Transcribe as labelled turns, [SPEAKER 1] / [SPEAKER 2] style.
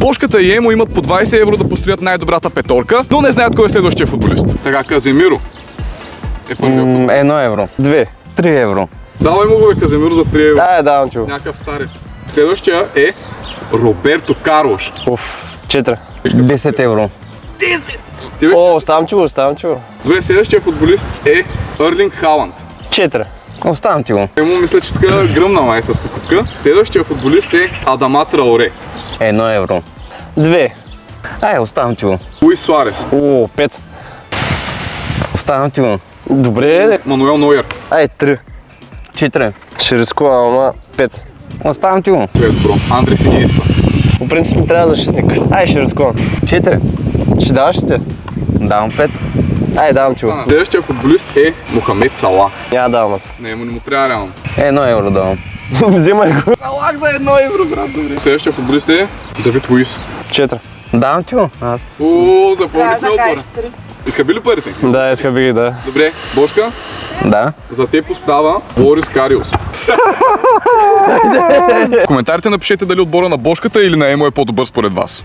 [SPEAKER 1] Бошката и Емо имат по 20 евро да построят най-добрата петорка, но не знаят кой е следващия футболист. Така, Казимиро е първият футболист.
[SPEAKER 2] 1 евро. 2. 3 евро.
[SPEAKER 1] Давай му го, бе, Казимиро, за 3 евро.
[SPEAKER 3] Да, давам ти го.
[SPEAKER 1] Някакъв старец. Следващия е Роберто Карлош.
[SPEAKER 3] 4.
[SPEAKER 2] 10 евро.
[SPEAKER 1] Ти, бе?
[SPEAKER 3] О, оставам ти го.
[SPEAKER 1] Добре, следващия футболист е Ерлинг Халанд.
[SPEAKER 3] 4.
[SPEAKER 2] Оставам ти го.
[SPEAKER 1] Емо мисля, че така гръмна май с покупка. Следващия футболист е Адама Траоре.
[SPEAKER 2] 1 евро.
[SPEAKER 3] 2.
[SPEAKER 2] Оставам ти го.
[SPEAKER 1] Луис Суарес.
[SPEAKER 3] О, 5.
[SPEAKER 2] Оставам ти го.
[SPEAKER 3] Добре.
[SPEAKER 1] Мануел Нойер.
[SPEAKER 3] 3.
[SPEAKER 2] 4.
[SPEAKER 3] Ще рискувам, ама 5.
[SPEAKER 2] Оставам ти го.
[SPEAKER 1] Това е добро. Андрес Иниеста.
[SPEAKER 3] По принцип ми трябва защитник. Ще рискувам.
[SPEAKER 2] 4.
[SPEAKER 3] Ще даваш ли ти?
[SPEAKER 2] Давам 5.
[SPEAKER 3] Давам ти го.
[SPEAKER 1] Следващия футболист е Мохамед Сала.
[SPEAKER 3] Няма давам аз.
[SPEAKER 1] Не му трябва реално.
[SPEAKER 2] 1 евро давам.
[SPEAKER 3] Взимай го.
[SPEAKER 1] Салах за 1 евро, брат, добре. Следващия футболист е Давид Луис.
[SPEAKER 3] 4.
[SPEAKER 2] Давам ти го. Аз.
[SPEAKER 1] Запомнихме отбора. Иска би ли парите?
[SPEAKER 3] Да, иска би ги, да.
[SPEAKER 1] Добре, Бошка,
[SPEAKER 2] Да.
[SPEAKER 1] за теб остава Борис Кариус. В коментарите напишете дали отбора на Бошката или на Емо е по-добър според вас.